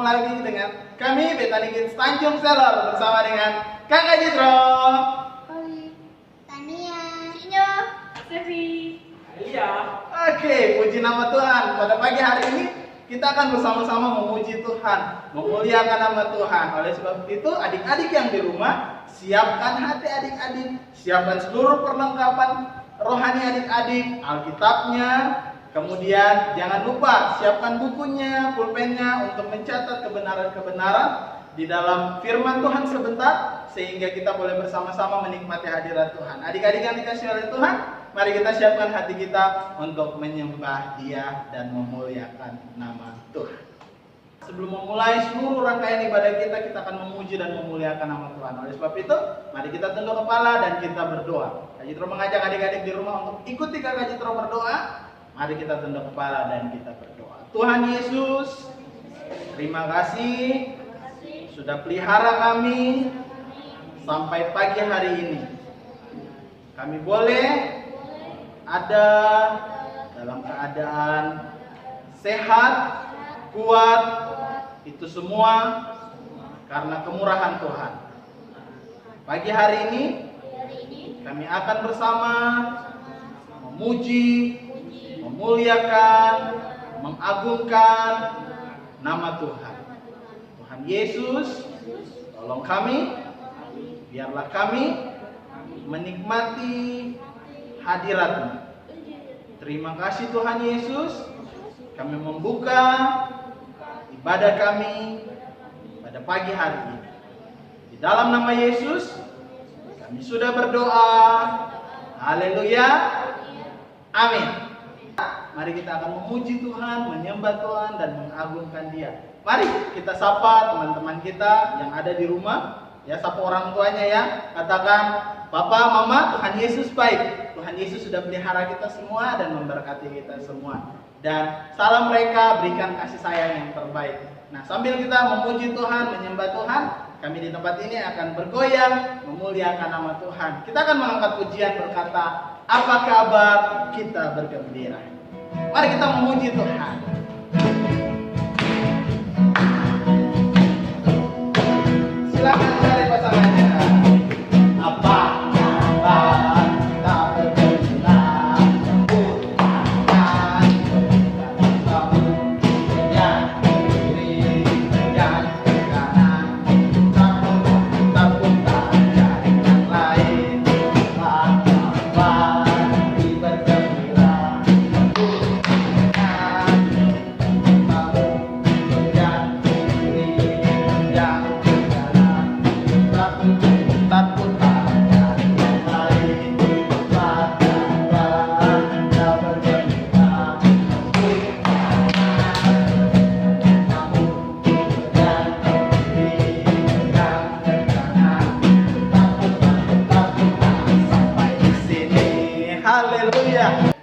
lagi dengan kami Betani Kids Tanjung Selor bersama dengan Kakak Jitro, Oli, Tania, Sinyo, Sevi. Iya. Oke, puji nama Tuhan. Pada pagi hari ini kita akan bersama-sama memuji Tuhan, memuliakan nama Tuhan. Oleh sebab itu, adik-adik yang di rumah, siapkan hati adik-adik, siapkan seluruh perlengkapan rohani adik-adik, Alkitabnya. Kemudian jangan lupa siapkan bukunya, pulpennya untuk mencatat kebenaran-kebenaran di dalam firman Tuhan sebentar, sehingga kita boleh bersama-sama menikmati hadirat Tuhan. Adik-adik yang dikasihi oleh Tuhan, mari kita siapkan hati kita untuk menyembah Dia dan memuliakan nama Tuhan. Sebelum memulai seluruh rangkaian ibadah kita, kita akan memuji dan memuliakan nama Tuhan. Oleh sebab itu, mari kita tunduk kepala dan kita berdoa. Kak Jitro mengajak adik-adik di rumah untuk ikuti Kak Jitro berdoa. Mari kita tunduk kepala dan kita berdoa. Tuhan Yesus, terima kasih sudah pelihara kami sampai pagi hari ini. Kami boleh ada dalam keadaan sehat, kuat, itu semua karena kemurahan Tuhan. Pagi hari ini kami akan bersama memuji, memuliakan, mengagungkan nama Tuhan. Tuhan Yesus, tolong kami, biarlah kami menikmati hadirat-Mu. Terima kasih Tuhan Yesus, kami membuka ibadah kami pada pagi hari ini. Di dalam nama Yesus, kami sudah berdoa. Haleluya. Amin. Mari kita akan memuji Tuhan, menyembah Tuhan, dan mengagungkan Dia. Mari kita sapa teman-teman kita yang ada di rumah. Ya, sapa orang tuanya ya. Katakan, Papa, Mama, Tuhan Yesus baik. Tuhan Yesus sudah pelihara kita semua dan memberkati kita semua. Dan salam mereka, berikan kasih sayang yang terbaik. Nah, sambil kita memuji Tuhan, menyembah Tuhan, kami di tempat ini akan bergoyang, memuliakan nama Tuhan. Kita akan mengangkat pujian berkata, apa kabar? Kita bergembira. Mari kita memuji Tuhan. Silakan cari pasangannya. Apa kabar? Kita bergembira. Sambut tangan, kamu yang kiri dan kanan. Takut tak cari yang lain. Apa kabar? Bergembira.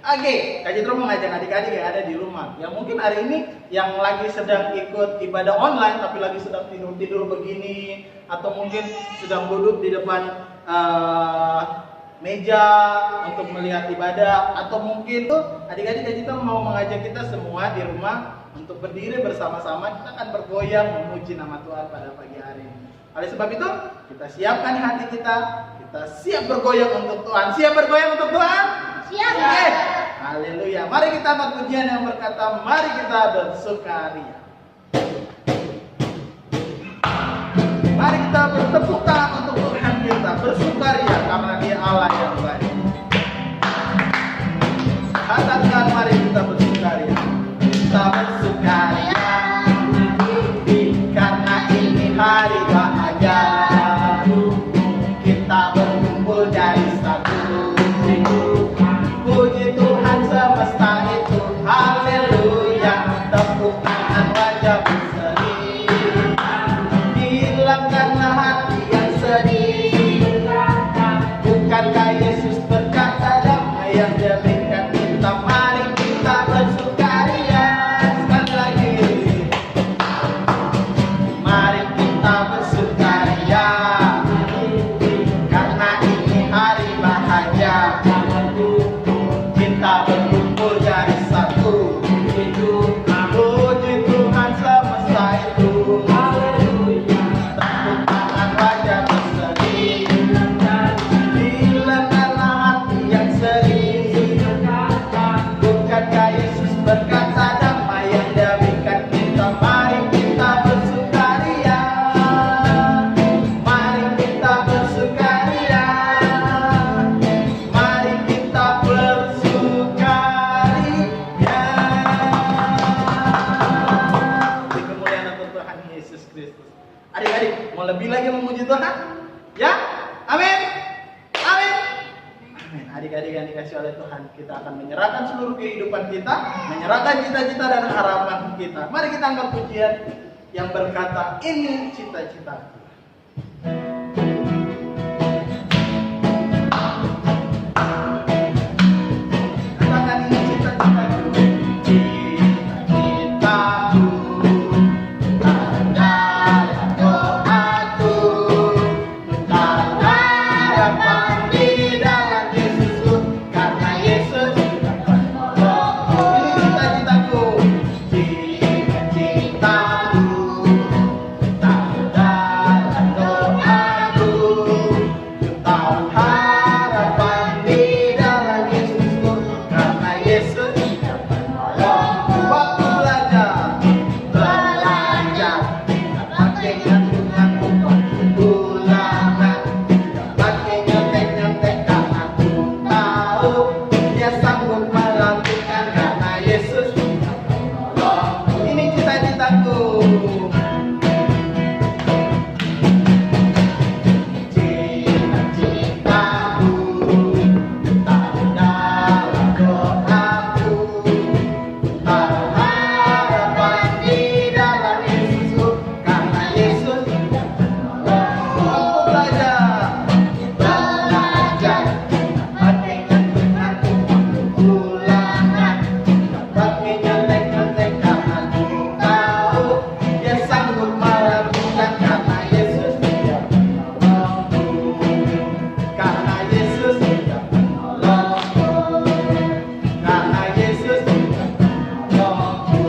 Oke, Kak Jitro mengajak adik-adik yang ada di rumah, yang mungkin hari ini yang lagi sedang ikut ibadah online tapi lagi sedang tidur-tidur begini, atau mungkin sedang duduk di depan meja untuk melihat ibadah, atau mungkin tuh adik-adik Kak Jitro mau mengajak kita semua di rumah untuk berdiri bersama-sama. Kita akan bergoyang memuji nama Tuhan pada pagi hari ini. Oleh sebab itu, kita siapkan hati kita siap bergoyang untuk Tuhan. Siap bergoyang untuk Tuhan? siap. Oke. Haleluya. Mari kita angkat pujian yang berkata, mari kita bersukaria. Mari kita bertepuk tangan untuk Tuhan kita, bersukaria karena Dia Allah yang baik. Katakan, mari kita bersukaria. Kita bersukaria karena ini hari bahagia. Kita berkumpul dari satu. Puji Tuhan semesta itu, haleluya. Tepuk tangan wajah berseri, hilangkanlah hati yang sedih. Bukankah Yesus berkata damai yang diberikan kita? Mari kita bersukaria. Sekali lagi, mari kita bersukaria Kristus. Adik-adik, mau lebih lagi memuji Tuhan? Ya? Amin. Amin. Amin. Adik-adik yang dikasih oleh Tuhan, kita akan menyerahkan seluruh kehidupan kita, menyerahkan cita-cita dan harapan kita. Mari kita angkat pujian yang berkata, ini cita-citaku. Katakan ini cita-citaku. Cita-citaku adalah doaku, tak harapan di dalam Yesusku, karena Yesus sudah menolongku. Ini cita-citaku. Cita-citaku tak adalah doaku, tak harapan di dalam Yesusku, karena Yesus sudah menolongku. Waktu belajar pakai gantunganku, ulangan, pakai nyontek-nyontek, karena ku tahu Dia sanggup melakukan, karena Yesus sudah menolongku. Ini cita-citaku. Cita-citaku tak dalam doaku, tak harapan di dalam Yesusku, karena Yesus sudah menolongku. Aku belajar pakai gantunganku, ulangan, pakai nyontek-nyontek, karena ku tahu Dia sanggup melakukan, karena Yesus sudah menolongku, karena Yesus sudah menolongku, karena Yesus sudah menolongku.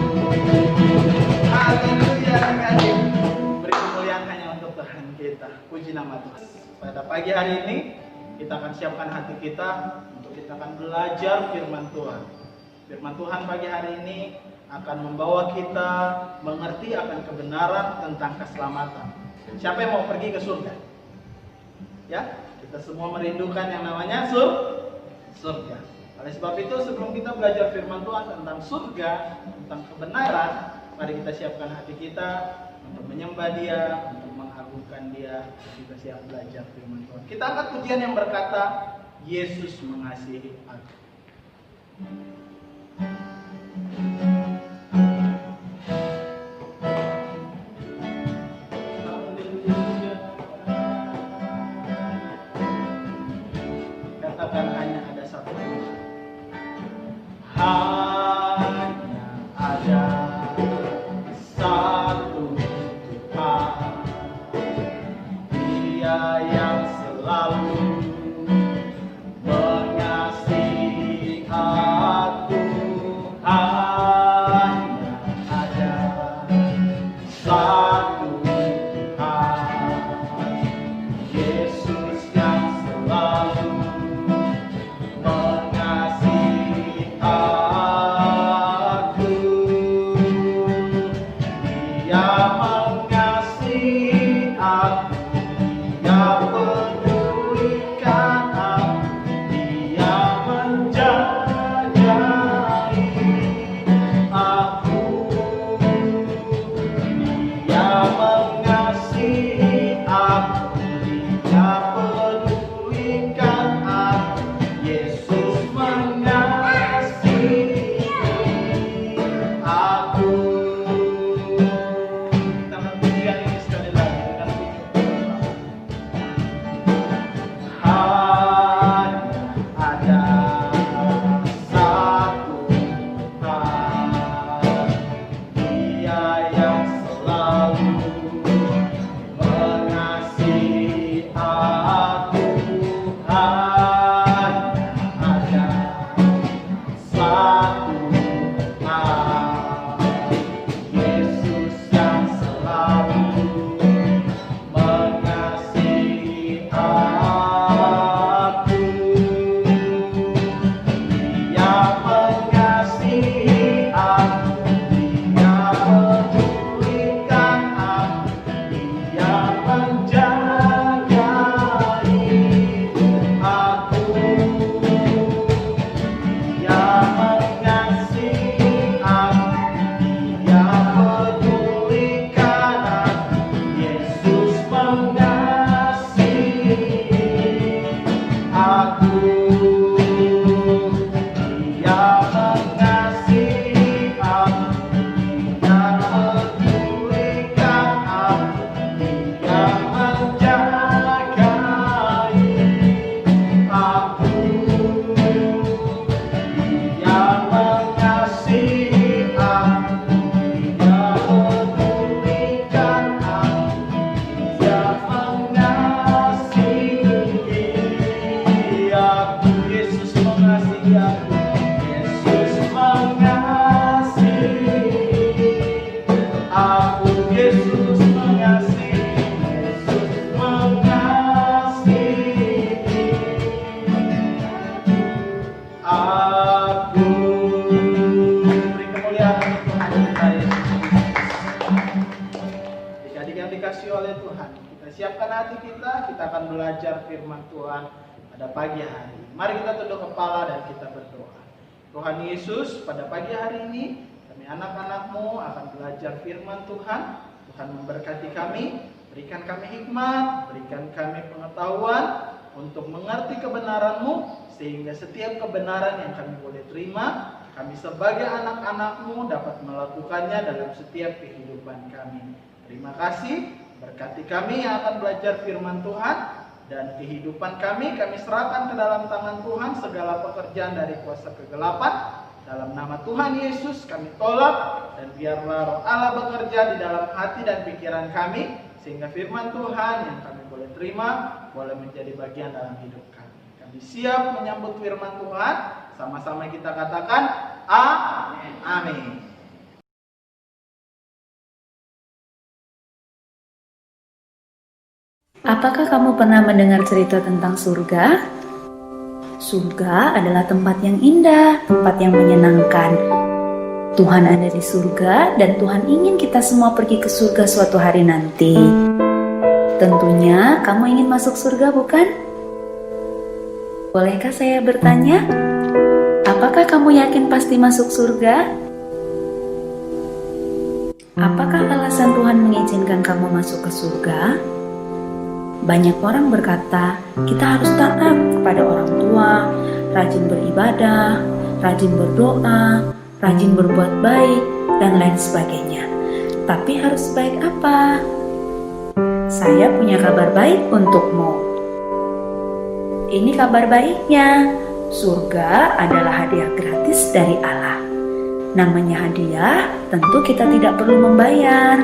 Haleluya, adik-adik. Beri kemuliaan hanya untuk Tuhan kita. Puji nama Tuhan. Pada pagi hari ini kita akan siapkan hati kita untuk kita akan belajar firman Tuhan. Firman Tuhan pagi hari ini akan membawa kita mengerti akan kebenaran tentang keselamatan. Siapa yang mau pergi ke surga? Ya, kita semua merindukan yang namanya surga. Oleh sebab itu, sebelum kita belajar firman Tuhan tentang surga, tentang kebenaran, mari kita siapkan hati kita untuk menyembah Dia, untuk mengagungkan Dia. Kita siap belajar firman Tuhan. Kita angkat pujian yang berkata, Yesus mengasihi aku. Katakan hanya ada satu Tuhan. Hanya ada satu Tuhan, Dia yang selalu mengasihi aku. Hanya ada satu Tuhan, Yesus yang selalu mengasihi aku. Dia mengasihi aku, Dia pedulikan aku, Dia menjagai aku. Dia mengasihi aku, Dia pedulikan aku. Yesus mengasihi aku. Kita pujian ini sekali lagi dengan pujian. dikasih oleh Tuhan. Kita siapkan hati kita akan belajar firman Tuhan pada pagi hari. Mari kita tunduk kepala dan kita berdoa. Tuhan Yesus, pada pagi hari ini kami anak-anak-Mu akan belajar firman Tuhan. Tuhan memberkati kami, berikan kami hikmat, berikan kami pengetahuan untuk mengerti kebenaran-Mu, sehingga setiap kebenaran yang kami boleh terima, kami sebagai anak-anak-Mu dapat melakukannya dalam setiap kehidupan kami. Terima kasih, berkati kami yang akan belajar firman Tuhan, dan kehidupan kami serahkan ke dalam tangan Tuhan. Segala pekerjaan dari kuasa kegelapan, dalam nama Tuhan Yesus kami tolak, dan biarlah Roh Allah bekerja di dalam hati dan pikiran kami, sehingga firman Tuhan yang kami boleh terima boleh menjadi bagian dalam hidup kami. Kami siap menyambut firman Tuhan. Sama-sama kita katakan amin. Amin. Apakah kamu pernah mendengar cerita tentang surga? Surga adalah tempat yang indah, tempat yang menyenangkan. Tuhan ada di surga dan Tuhan ingin kita semua pergi ke surga suatu hari nanti. Tentunya kamu ingin masuk surga, bukan? Bolehkah saya bertanya? Apakah kamu yakin pasti masuk surga? Apakah alasan Tuhan mengizinkan kamu masuk ke surga? Banyak orang berkata, kita harus taat kepada orang tua, rajin beribadah, rajin berdoa, rajin berbuat baik, dan lain sebagainya. Tapi harus baik apa? Saya punya kabar baik untukmu. Ini kabar baiknya. Surga adalah hadiah gratis dari Allah. Namanya hadiah, tentu kita tidak perlu membayar.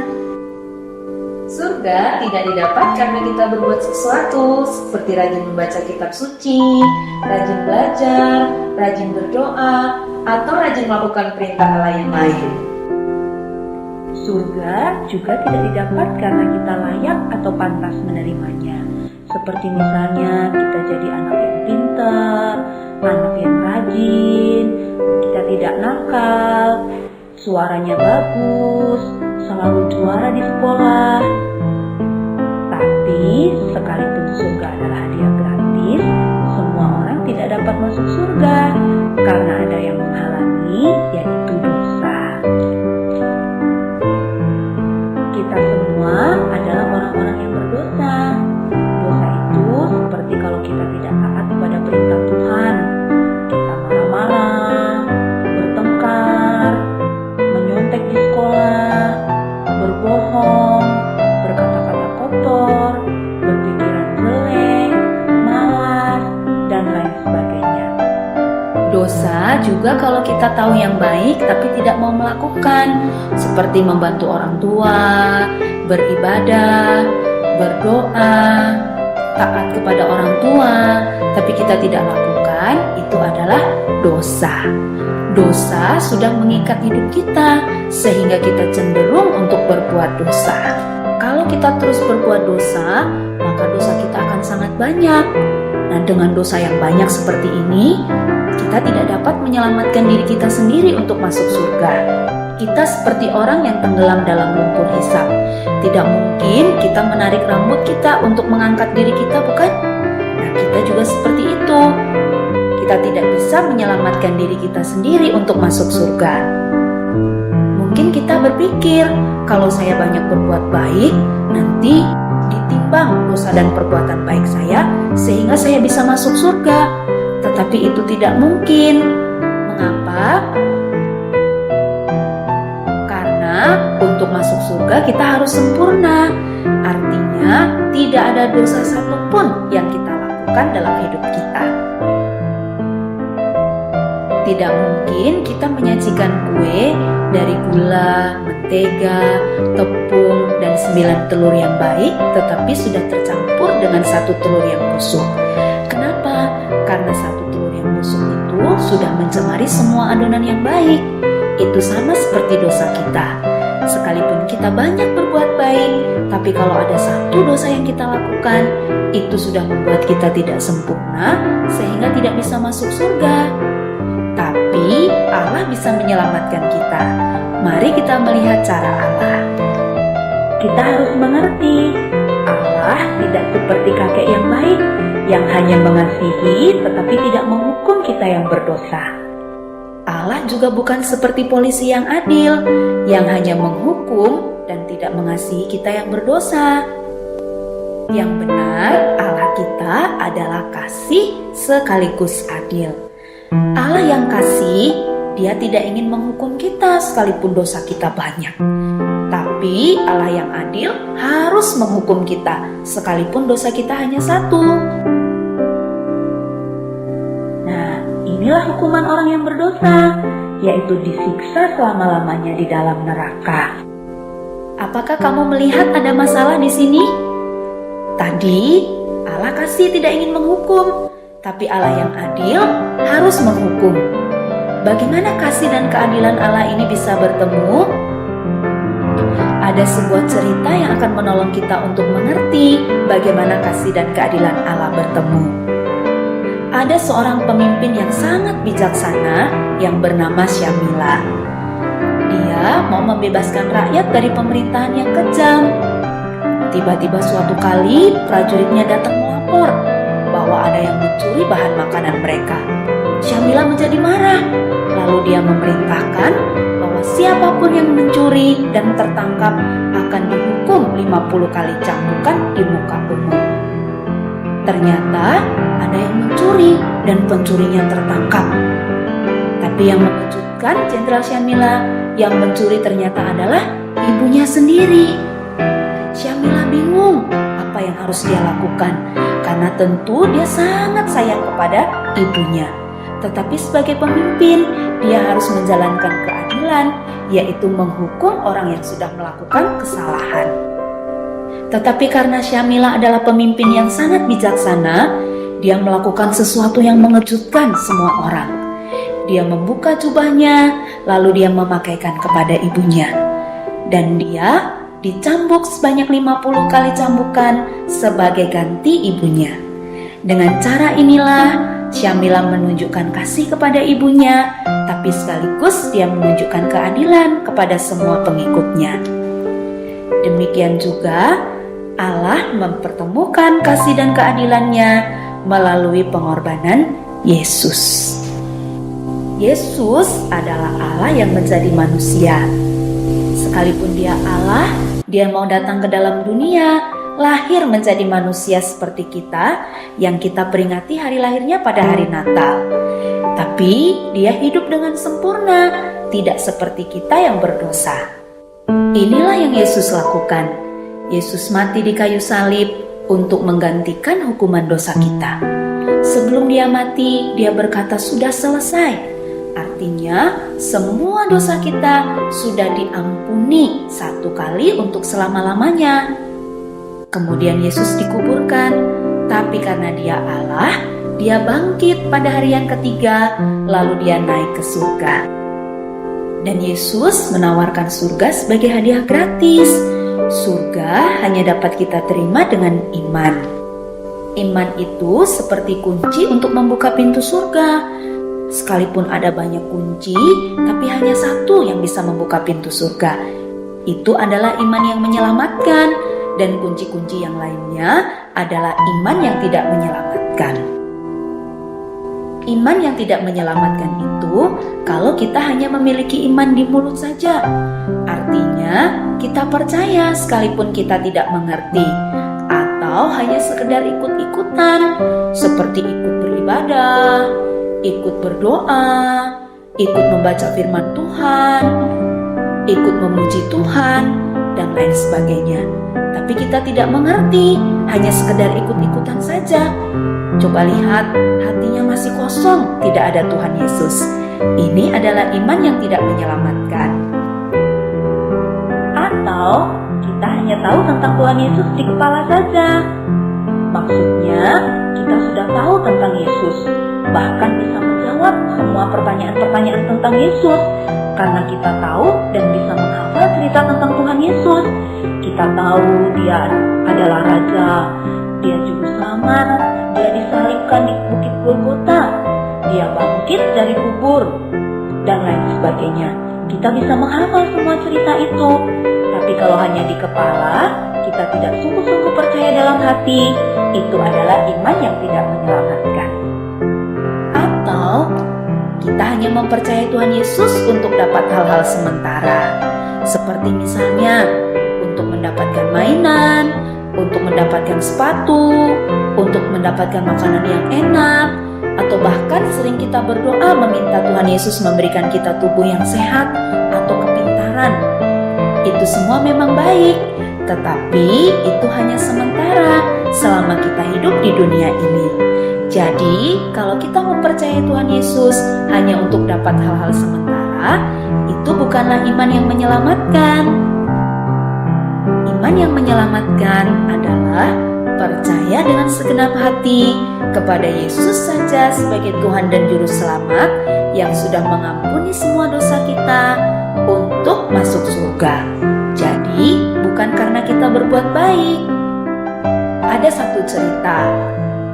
Surga tidak didapat karena kita berbuat sesuatu, seperti rajin membaca kitab suci, rajin belajar, rajin berdoa, atau rajin melakukan perintah Allah yang lain. Surga juga tidak didapat karena kita layak atau pantas menerimanya. Seperti misalnya kita jadi anak yang pintar, anak yang rajin, kita tidak nakal, suaranya bagus, selalu juara di sekolah. Tapi sekalipun surga adalah hadiah gratis, semua orang tidak dapat masuk surga karena ada yang menghalangi, yaitu dosa. Kita semua adalah orang-orang yang berdosa. Dosa itu seperti kalau kita tidak taat kepada perintah Tuhan. Kita marah-marah, bertengkar, menyontek di sekolah, berbohong, berkata-kata kotor, berpikiran jelek, malas, dan lain sebagainya. Dosa juga kalau kita tahu yang baik tapi tidak mau melakukan, seperti membantu orang tua, beribadah, berdoa, taat kepada orang tua, tapi kita tidak lakukan, itu adalah dosa. Dosa sudah mengikat hidup kita, sehingga kita cenderung untuk berbuat dosa. Kalau kita terus berbuat dosa, maka dosa kita akan sangat banyak. Nah, dengan dosa yang banyak seperti ini, kita tidak dapat menyelamatkan diri kita sendiri untuk masuk surga. Kita seperti orang yang tenggelam dalam lumpur hisap. Tidak mungkin kita menarik rambut kita untuk mengangkat diri kita, bukan? Nah, kita juga seperti itu. Kita tidak bisa menyelamatkan diri kita sendiri untuk masuk surga. Mungkin kita berpikir, kalau saya banyak berbuat baik, nanti ditimbang dosa dan perbuatan baik saya, sehingga saya bisa masuk surga. Tetapi itu tidak mungkin. Mengapa? Karena untuk masuk surga kita harus sempurna. Artinya tidak ada dosa satupun yang kita lakukan dalam hidup kita. Tidak mungkin kita menyajikan kue dari gula, mentega, tepung, dan 9 telur yang baik, tetapi sudah tercampur dengan 1 telur yang busuk. Kenapa? Karena 1 telur yang busuk itu sudah mencemari semua adonan yang baik. Itu sama seperti dosa kita. Sekalipun kita banyak berbuat baik, tapi kalau ada 1 dosa yang kita lakukan, itu sudah membuat kita tidak sempurna, sehingga tidak bisa masuk surga. Tapi Allah bisa menyelamatkan kita. Mari kita melihat cara Allah. kita harus mengerti Allah tidak seperti kakek yang baik yang hanya mengasihi tetapi tidak menghukum kita yang berdosa. Allah juga bukan seperti polisi yang adil yang hanya menghukum dan tidak mengasihi kita yang berdosa. Yang benar, Allah kita adalah kasih sekaligus adil. Allah yang kasih, Dia tidak ingin menghukum kita sekalipun dosa kita banyak. Tapi Allah yang adil harus menghukum kita sekalipun dosa kita hanya satu. Nah, inilah hukuman orang yang berdosa, yaitu disiksa selama-lamanya di dalam neraka. Apakah kamu melihat ada masalah di sini? Tadi Allah kasih tidak ingin menghukum, tapi Allah yang adil harus menghukum. Bagaimana kasih dan keadilan Allah ini bisa bertemu? Ada sebuah cerita yang akan menolong kita untuk mengerti bagaimana kasih dan keadilan Allah bertemu. Ada seorang pemimpin yang sangat bijaksana yang bernama Syamila. Dia mau membebaskan rakyat dari pemerintahan yang kejam. Tiba-tiba suatu kali prajuritnya datang melapor bahwa ada yang mencuri bahan makanan mereka. Syamila menjadi marah, lalu dia memerintahkan bahwa siapapun yang mencuri dan tertangkap akan dihukum 50 kali cambukan di muka umum. Ternyata ada yang mencuri dan pencurinya tertangkap. Tapi yang mengejutkan Jenderal Syamila, yang mencuri ternyata adalah ibunya sendiri. Syamila bingung apa yang harus dia lakukan karena tentu dia sangat sayang kepada ibunya. Tetapi sebagai pemimpin, dia harus menjalankan keadilan, yaitu menghukum orang yang sudah melakukan kesalahan. Tetapi karena Syamila adalah pemimpin yang sangat bijaksana, dia melakukan sesuatu yang mengejutkan semua orang. Dia membuka jubahnya, lalu dia memakaikan kepada ibunya. Dan dia dicambuk sebanyak 50 kali cambukan sebagai ganti ibunya. Dengan cara inilah Syamila menunjukkan kasih kepada ibunya, tapi sekaligus dia menunjukkan keadilan kepada semua pengikutnya. Demikian juga Allah mempertemukan kasih dan keadilannya melalui pengorbanan Yesus. Yesus adalah Allah yang menjadi manusia. Sekalipun dia Allah, dia mau datang ke dalam dunia, lahir menjadi manusia seperti kita, yang kita peringati hari lahirnya pada hari Natal. Tapi dia hidup dengan sempurna, tidak seperti kita yang berdosa. Inilah yang Yesus lakukan. Yesus mati di kayu salib untuk menggantikan hukuman dosa kita. Sebelum dia mati, dia berkata sudah selesai. Artinya semua dosa kita sudah diampuni satu kali untuk selama-lamanya. Kemudian Yesus dikuburkan, tapi karena dia Allah, dia bangkit pada hari yang ketiga, lalu dia naik ke surga. Dan Yesus menawarkan surga sebagai hadiah gratis. Surga hanya dapat kita terima dengan iman. Iman itu seperti kunci untuk membuka pintu surga. Sekalipun ada banyak kunci, tapi hanya satu yang bisa membuka pintu surga. Itu adalah iman yang menyelamatkan, dan kunci-kunci yang lainnya adalah iman yang tidak menyelamatkan. Iman yang tidak menyelamatkan itu kalau kita hanya memiliki iman di mulut saja. Artinya kita percaya sekalipun kita tidak mengerti, atau hanya sekedar ikut-ikutan seperti ikut beribadah, ikut berdoa, ikut membaca firman Tuhan, ikut memuji Tuhan, dan lain sebagainya. Tapi kita tidak mengerti, hanya sekedar ikut-ikutan saja. Coba lihat, hatinya masih kosong, tidak ada Tuhan Yesus. Ini adalah iman yang tidak menyelamatkan. Atau kita hanya tahu tentang Tuhan Yesus di kepala saja. Maksudnya, kita sudah tahu tentang Yesus, bahkan bisa menjawab semua pertanyaan-pertanyaan tentang Yesus, karena kita tahu dan bisa menghafal cerita tentang Tuhan Yesus. Kita tahu dia adalah Raja, dia juru selamat, dia disalibkan di Bukit Golgota, dia bangkit dari kubur, dan lain sebagainya. Kita bisa menghafal semua cerita itu, Tapi kalau hanya di kepala, kita tidak sungguh-sungguh percaya dalam hati, itu adalah iman yang tidak menyelamatkan. Atau kita hanya mempercayai Tuhan Yesus untuk dapat hal-hal sementara, seperti misalnya untuk mendapatkan mainan, untuk mendapatkan sepatu, untuk mendapatkan makanan yang enak, atau bahkan sering kita berdoa meminta Tuhan Yesus memberikan kita tubuh yang sehat atau kepintaran. Itu semua memang baik, tetapi itu hanya sementara selama kita hidup di dunia ini. Jadi, kalau kita mempercayai Tuhan Yesus hanya untuk dapat hal-hal sementara, itu bukanlah iman yang menyelamatkan. Iman yang menyelamatkan adalah percaya dengan segenap hati kepada Yesus saja sebagai Tuhan dan Juru Selamat yang sudah mengampuni semua dosa kita untuk masuk surga. Jadi, bukan karena kita berbuat baik. Ada satu cerita,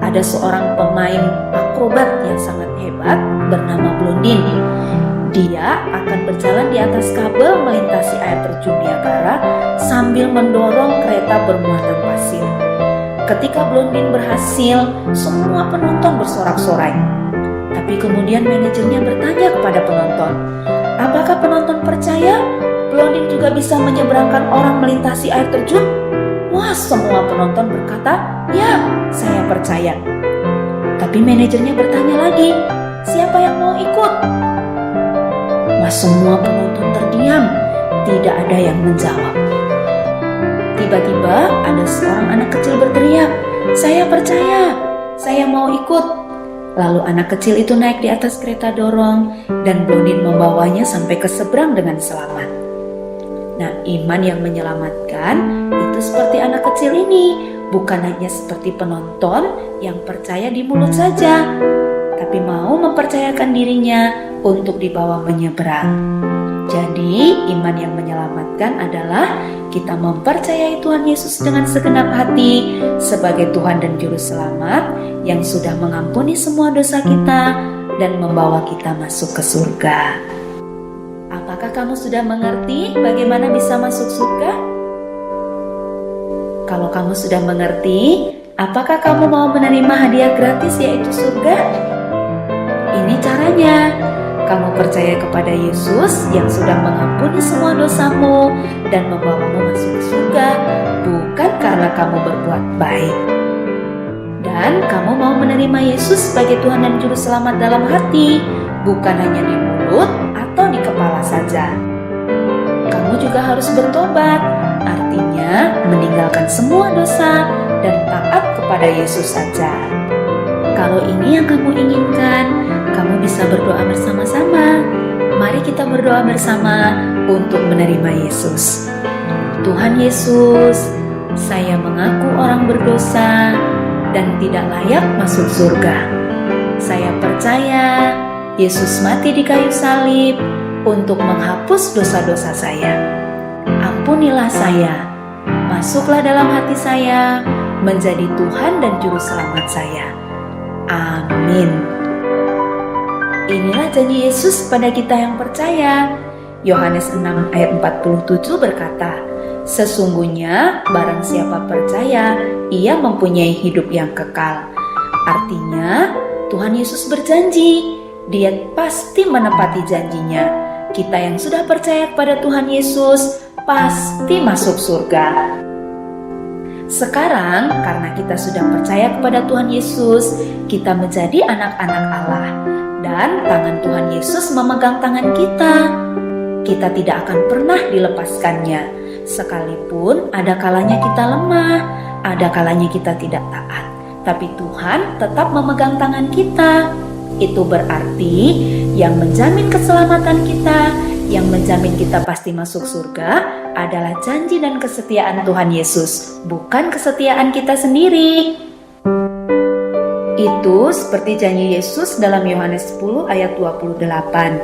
ada seorang pemain akrobat yang sangat hebat bernama Blondin. Dia akan berjalan di atas kabel melintasi air terjun Niagara sambil mendorong kereta bermuatan pasir. Ketika Blondin berhasil, semua penonton bersorak-sorai. Tapi kemudian manajernya bertanya kepada penonton, apakah penonton percaya Blondin juga bisa menyeberangkan orang melintasi air terjun? Wah, semua penonton berkata, ya, saya percaya. Tapi manajernya bertanya lagi, siapa yang mau ikut? Wah, semua penonton terdiam, tidak ada yang menjawab. Tiba-tiba ada seorang anak kecil berteriak, saya percaya, saya mau ikut. Lalu anak kecil itu naik di atas kereta dorong dan Blondin membawanya sampai ke seberang dengan selamat. Nah, iman yang menyelamatkan itu seperti anak kecil ini, bukan hanya seperti penonton yang percaya di mulut saja, tapi mau mempercayakan dirinya untuk dibawa menyeberang. Jadi, iman yang menyelamatkan adalah kita mempercayai Tuhan Yesus dengan segenap hati sebagai Tuhan dan Juru Selamat yang sudah mengampuni semua dosa kita dan membawa kita masuk ke surga. Apakah kamu sudah mengerti bagaimana bisa masuk surga? Kalau kamu sudah mengerti, apakah kamu mau menerima hadiah gratis yaitu surga? Ini caranya. Kamu percaya kepada Yesus yang sudah mengampuni semua dosamu dan membawamu masuk ke surga, bukan karena kamu berbuat baik. Dan kamu mau menerima Yesus sebagai Tuhan dan Juru Selamat dalam hati, bukan hanya di mulut atau di kepala saja. Kamu juga harus bertobat, artinya meninggalkan semua dosa dan taat kepada Yesus saja. Kalau ini yang kamu inginkan, kamu bisa berdoa bersama-sama. Mari kita berdoa bersama untuk menerima Yesus. Tuhan Yesus, saya mengaku orang berdosa dan tidak layak masuk surga. Saya percaya Yesus mati di kayu salib untuk menghapus dosa-dosa saya. Ampunilah saya, masuklah dalam hati saya, menjadi Tuhan dan Juru Selamat saya. Amin. Inilah janji Yesus pada kita yang percaya. Yohanes 6 ayat 47 berkata, sesungguhnya barang siapa percaya, ia mempunyai hidup yang kekal. Artinya, Tuhan Yesus berjanji, Dia pasti menepati janjinya. Kita yang sudah percaya kepada Tuhan Yesus pasti masuk surga. Sekarang, karena kita sudah percaya kepada Tuhan Yesus, kita menjadi anak-anak Allah. Dan tangan Tuhan Yesus memegang tangan kita. Kita tidak akan pernah dilepaskannya. Sekalipun ada kalanya kita lemah, ada kalanya kita tidak taat. Tapi Tuhan tetap memegang tangan kita. Itu berarti yang menjamin keselamatan kita, yang menjamin kita pasti masuk surga adalah janji dan kesetiaan Tuhan Yesus, bukan kesetiaan kita sendiri. Itu seperti janji Yesus dalam Yohanes 10 ayat 28.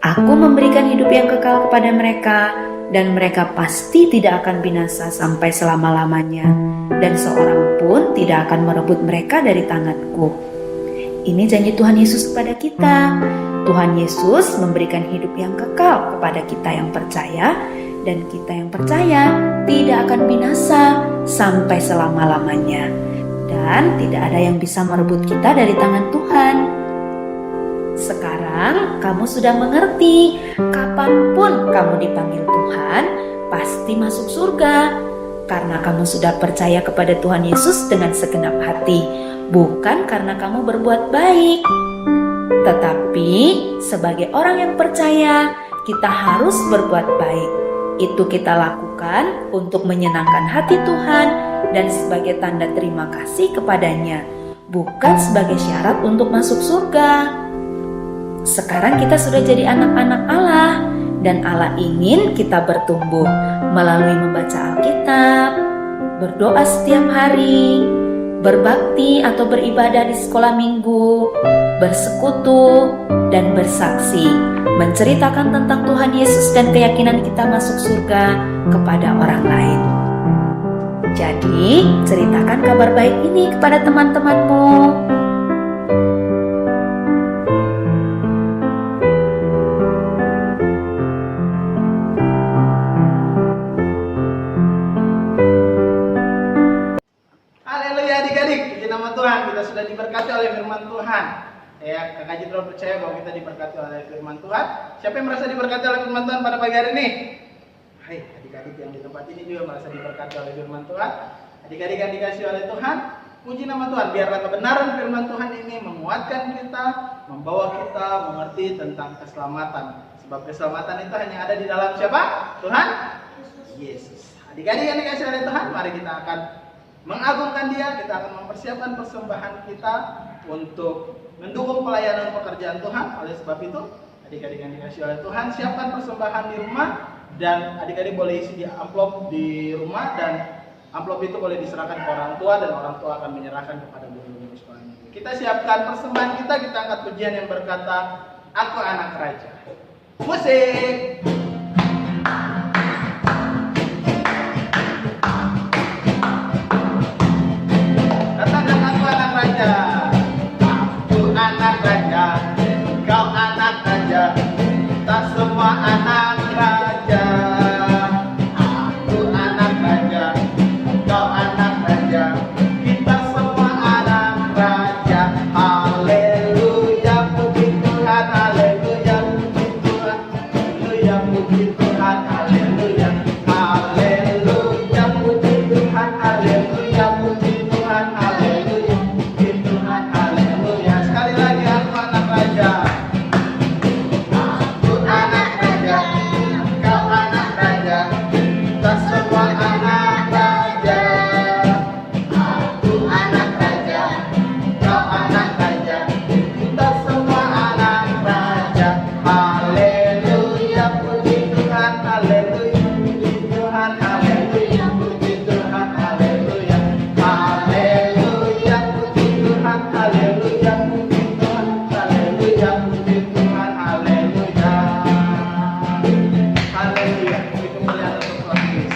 Aku memberikan hidup yang kekal kepada mereka, dan mereka pasti tidak akan binasa sampai selama-lamanya, dan seorang pun tidak akan merebut mereka dari tanganku. Ini janji Tuhan Yesus kepada kita. Tuhan Yesus memberikan hidup yang kekal kepada kita yang percaya, dan kita yang percaya tidak akan binasa sampai selama-lamanya. Dan tidak ada yang bisa merebut kita dari tangan Tuhan. Sekarang kamu sudah mengerti, kapanpun kamu dipanggil Tuhan, pasti masuk surga. Karena kamu sudah percaya kepada Tuhan Yesus dengan segenap hati, bukan karena kamu berbuat baik. Tetapi sebagai orang yang percaya, kita harus berbuat baik. Itu kita lakukan untuk menyenangkan hati Tuhan dan sebagai tanda terima kasih kepadanya, bukan sebagai syarat untuk masuk surga. Sekarang kita sudah jadi anak-anak Allah, dan Allah ingin kita bertumbuh melalui membaca Alkitab, berdoa setiap hari, berbakti atau beribadah di sekolah minggu, bersekutu, dan bersaksi, menceritakan tentang Tuhan Yesus dan keyakinan kita masuk surga kepada orang lain. Jadi, ceritakan kabar baik ini kepada teman-temanmu. Haleluya adik-adik, puji nama Tuhan, kita sudah diberkati oleh firman Tuhan. Ya, Kakak Jitro percaya bahwa kita diberkati oleh firman Tuhan. Siapa yang merasa diberkati oleh firman Tuhan pada pagi hari ini? Hai, adik-adik yang di tempat ini juga merasa diberkati oleh firman Tuhan. Adik-adik yang dikasih oleh Tuhan, puji nama Tuhan. Biarlah kebenaran firman Tuhan ini menguatkan kita, membawa kita mengerti tentang keselamatan. Sebab keselamatan itu hanya ada di dalam siapa? Tuhan Yesus. Adik-adik yang dikasih oleh Tuhan, mari kita akan mengagungkan Dia. Kita akan mempersiapkan persembahan kita untuk mendukung pelayanan pekerjaan Tuhan. Oleh sebab itu, adik-adik yang dikasih oleh Tuhan, siapkan persembahan di rumah, dan adik-adik boleh isi di amplop di rumah, dan amplop itu boleh diserahkan ke orang tua, dan orang tua akan menyerahkan kepada guru-guru sekolahnya. Kita siapkan persembahan kita angkat pujian yang berkata, Aku Anak Raja. Musik. Katakan, Aku Anak Raja. Aku anak raja, kau anak raja, kita semua anak raja. Aku anak raja, kau anak raja, kita semua anak raja. Haleluya, puji Tuhan, haleluya, puji Tuhan, haleluya, puji Tuhan, haleluya, haleluya, puji Tuhan, haleluya, puji Tuhan, haleluya, puji Tuhan, haleluya. Sekali lagi, aku anak raja. Aku anak raja, kau anak raja, kita semua anak raja. Aku anak raja, kau anak raja, kita semua anak raja. Haleluya, puji Tuhan, haleluya, puji Tuhan, haleluya, puji Tuhan, haleluya, haleluya, puji Tuhan, haleluya, puji Tuhan, haleluya, puji Tuhan, haleluya, haleluya. Puji kemuliaan untuk Tuhan Yesus.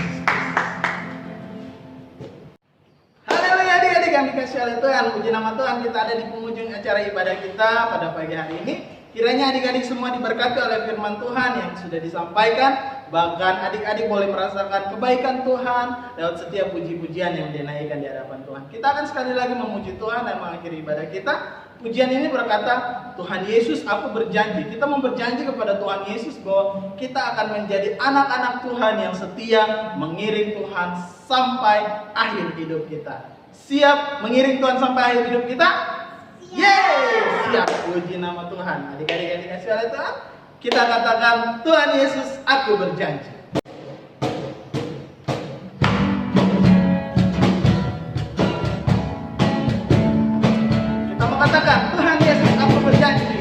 Haleluya adik-adik yang dikasih oleh Tuhan, puji nama Tuhan. Kita ada di penghujung acara ibadah kita pada pagi hari ini. Kiranya adik-adik semua diberkati oleh firman Tuhan yang sudah disampaikan. Bahkan adik-adik boleh merasakan kebaikan Tuhan lewat setiap puji-pujian yang dinaikkan di hadapan Tuhan. Kita akan sekali lagi memuji Tuhan dan mengakhiri ibadah kita. Pujian ini berkata, Tuhan Yesus, aku berjanji. Kita mau berjanji kepada Tuhan Yesus bahwa kita akan menjadi anak-anak Tuhan yang setia mengiring Tuhan sampai akhir hidup kita. Siap mengiring Tuhan sampai akhir hidup kita? Yeay! Siap, puji nama Tuhan. Adik-adik yang dikasih oleh Tuhan, kita katakan, Tuhan Yesus, aku berjanji. Kita mau katakan, Tuhan Yesus, aku berjanji.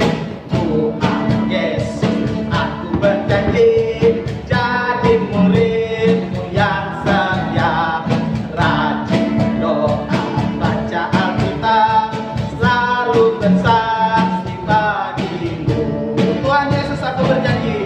Tuhan Yesus, aku berjanji jadi murid-Mu yang setia, rajin doa, baca Alkitab, selalu bersaksi bagi-Mu. Tuhan Yesus, aku berjanji.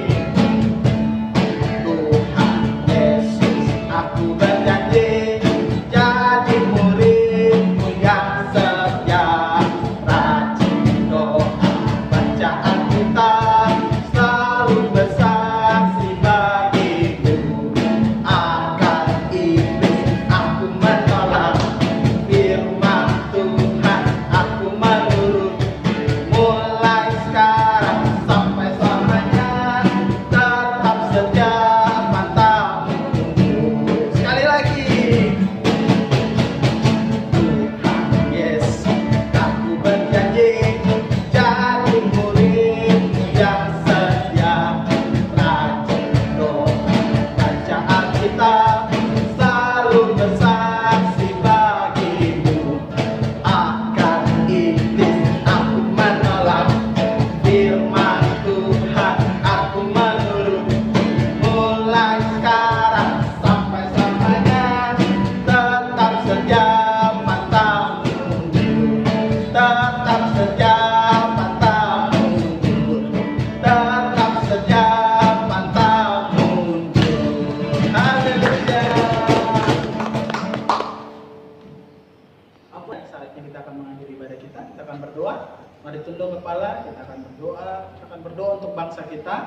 kita akan mengakhiri ibadah kita akan berdoa. Mari tunduk kepala, kita akan berdoa. Kita akan berdoa untuk bangsa kita.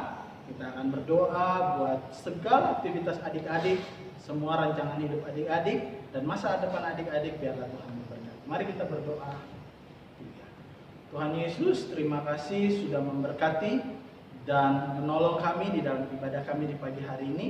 Kita akan berdoa buat segala aktivitas adik-adik, semua rancangan hidup adik-adik, dan masa depan adik-adik biarlah Tuhan memberkati. Mari kita berdoa. Tuhan Yesus, terima kasih sudah memberkati dan menolong kami di dalam ibadah kami di pagi hari ini.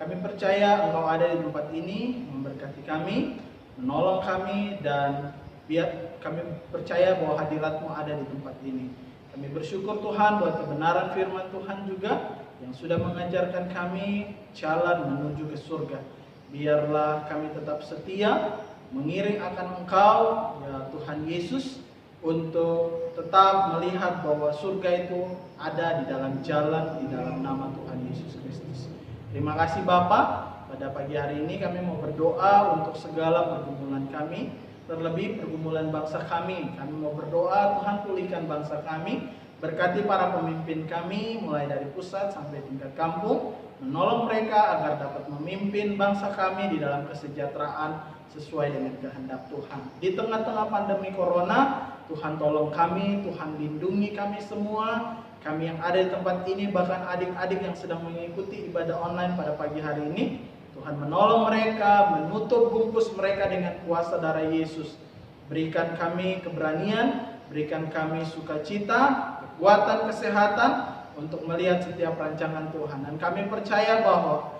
Kami percaya Engkau ada di tempat ini, memberkati kami, menolong kami, dan biar kami percaya bahwa hadirat-Mu ada di tempat ini. Kami bersyukur Tuhan buat kebenaran firman Tuhan juga yang sudah mengajarkan kami jalan menuju ke surga. Biarlah kami tetap setia mengiring akan Engkau, ya Tuhan Yesus, untuk tetap melihat bahwa surga itu ada di dalam jalan, di dalam nama Tuhan Yesus Kristus. Terima kasih Bapa. Pada pagi hari ini kami mau berdoa untuk segala pergumulan kami, terlebih pergumulan bangsa kami. Kami mau berdoa Tuhan pulihkan bangsa kami, berkati para pemimpin kami mulai dari pusat sampai tingkat kampung, menolong mereka agar dapat memimpin bangsa kami di dalam kesejahteraan sesuai dengan kehendak Tuhan. Di tengah-tengah pandemi corona, Tuhan tolong kami, Tuhan lindungi kami semua, kami yang ada di tempat ini, bahkan adik-adik yang sedang mengikuti ibadah online pada pagi hari ini. Tuhan menolong mereka, menutup bungkus mereka dengan kuasa darah Yesus. Berikan kami keberanian, berikan kami sukacita, kekuatan, kesehatan untuk melihat setiap rancangan Tuhan. Dan kami percaya bahwa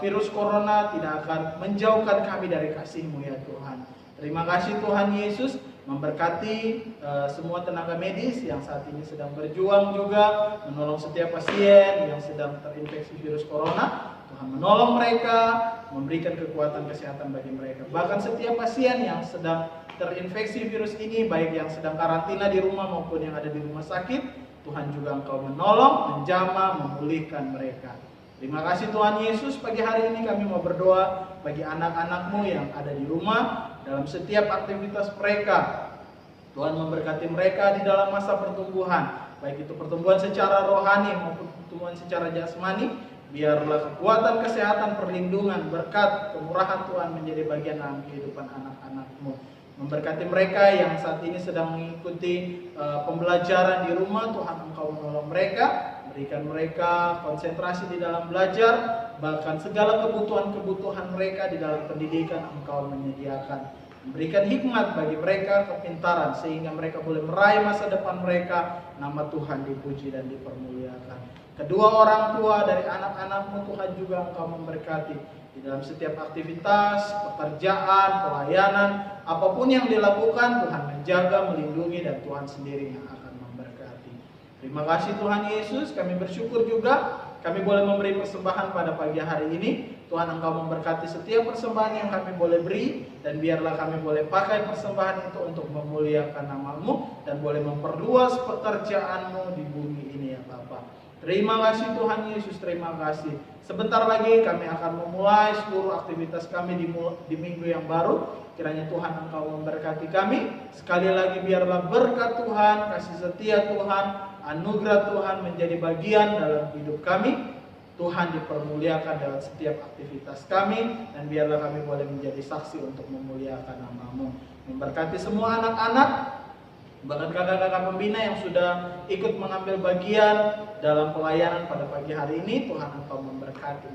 virus corona tidak akan menjauhkan kami dari kasih-Mu ya Tuhan. Terima kasih Tuhan Yesus, memberkati semua tenaga medis yang saat ini sedang berjuang juga menolong setiap pasien yang sedang terinfeksi virus corona. Tuhan menolong mereka, memberikan kekuatan kesehatan bagi mereka. Bahkan setiap pasien yang sedang terinfeksi virus ini, baik yang sedang karantina di rumah maupun yang ada di rumah sakit, Tuhan juga Engkau menolong, menjamah, memulihkan mereka. Terima kasih Tuhan Yesus, pagi hari ini kami mau berdoa bagi anak-anak-Mu yang ada di rumah dalam setiap aktivitas mereka. Tuhan memberkati mereka di dalam masa pertumbuhan, baik itu pertumbuhan secara rohani maupun pertumbuhan secara jasmani. Biarlah kekuatan, kesehatan, perlindungan, berkat, kemurahan Tuhan menjadi bagian dalam kehidupan anak-anak-Mu. Memberkati mereka yang saat ini sedang mengikuti pembelajaran di rumah. Tuhan Engkau menolong mereka, berikan mereka konsentrasi di dalam belajar, bahkan segala kebutuhan-kebutuhan mereka di dalam pendidikan Engkau menyediakan. Berikan hikmat bagi mereka, kepintaran, sehingga mereka boleh meraih masa depan mereka. Nama Tuhan dipuji dan dipermuliakan. Kedua orang tua dari anak-anak-Mu Tuhan juga Engkau memberkati di dalam setiap aktivitas, pekerjaan, pelayanan, apapun yang dilakukan, Tuhan menjaga, melindungi, dan Tuhan sendiri yang akan memberkati. Terima kasih Tuhan Yesus, kami bersyukur juga kami boleh memberi persembahan pada pagi hari ini. Tuhan Engkau memberkati setiap persembahan yang kami boleh beri, dan biarlah kami boleh pakai persembahan itu untuk memuliakan nama-Mu dan boleh memperluas pekerjaan-Mu di bumi ini ya Bapa. Terima kasih Tuhan Yesus, terima kasih. Sebentar lagi kami akan memulai seluruh aktivitas kami di minggu yang baru. Kiranya Tuhan Engkau memberkati kami. Sekali lagi biarlah berkat Tuhan, kasih setia Tuhan, anugerah Tuhan menjadi bagian dalam hidup kami. Tuhan dipermuliakan dalam setiap aktivitas kami, dan biarlah kami boleh menjadi saksi untuk memuliakan nama-Mu. Memberkati semua anak-anak, bahkan kakak-kakak pembina yang sudah ikut mengambil bagian dalam pelayanan pada pagi hari ini. Tuhan Engkau memberkati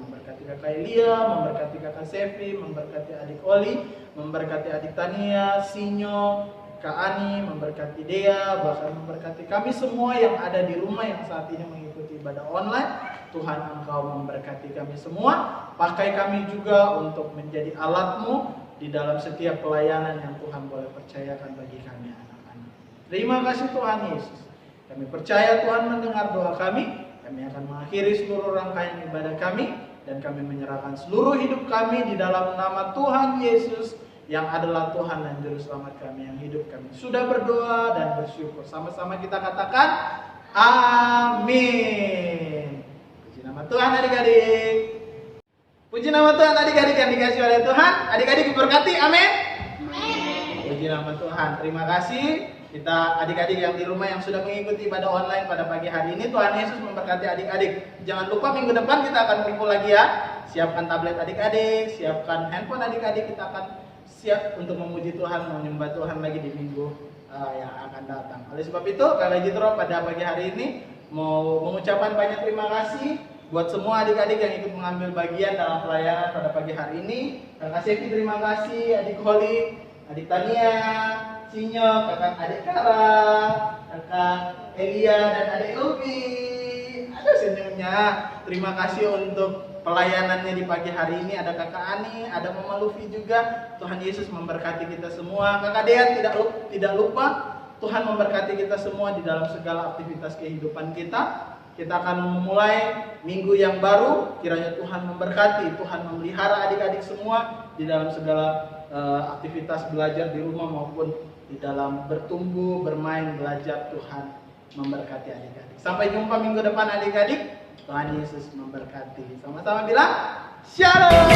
kakak Elia, memberkati kakak Sevi, memberkati adik Oli, memberkati adik Tania, Sinyo, Kak Ani, memberkati Dea, bahkan memberkati kami semua yang ada di rumah yang saat ini mengikuti ibadah online. Tuhan Engkau memberkati kami semua, pakai kami juga untuk menjadi alat-Mu di dalam setiap pelayanan yang Tuhan boleh percayakan bagi kami anak-anak. Terima kasih Tuhan Yesus. Kami percaya Tuhan mendengar doa kami. Kami akan mengakhiri seluruh rangkaian ibadah kami, dan kami menyerahkan seluruh hidup kami di dalam nama Tuhan Yesus yang adalah Tuhan dan Juru Selamat kami yang hidup. Kami sudah berdoa dan bersyukur. Sama-sama kita katakan amin. Puji nama Tuhan adik-adik. Puji nama Tuhan adik-adik yang dikasihi oleh Tuhan. Adik-adik diberkati, amin. Puji nama Tuhan. Terima kasih. Kita adik-adik yang di rumah yang sudah mengikuti ibadah online pada pagi hari ini, Tuhan Yesus memberkati adik-adik. Jangan lupa minggu depan kita akan kumpul lagi ya. Siapkan tablet adik-adik, siapkan handphone adik-adik, kita akan siap untuk memuji Tuhan, menyembah Tuhan lagi di minggu yang akan datang. Oleh sebab itu, Kak Jitro pada pagi hari ini mau mengucapkan banyak terima kasih buat semua adik-adik yang ikut mengambil bagian dalam pelayanan pada pagi hari ini. Kakak Sevi terima kasih, adik Holly, adik Tania, Sinyo, kakak adik Kara, kakak Elia dan adik Lupi. Ada senyumnya. Terima kasih untuk pelayanannya di pagi hari ini. Ada kakak Ani, ada Mama Lufi juga. Tuhan Yesus memberkati kita semua. Kakak Dea tidak lupa, Tuhan memberkati kita semua di dalam segala aktivitas kehidupan kita. Kita akan memulai minggu yang baru. Kiranya Tuhan memberkati, Tuhan memelihara adik-adik semua di dalam segala aktivitas belajar di rumah maupun di dalam bertumbuh, bermain, belajar. Tuhan memberkati adik-adik. Sampai jumpa minggu depan adik-adik. Tuhan Yesus memberkati. Sama-sama bilang Shalom.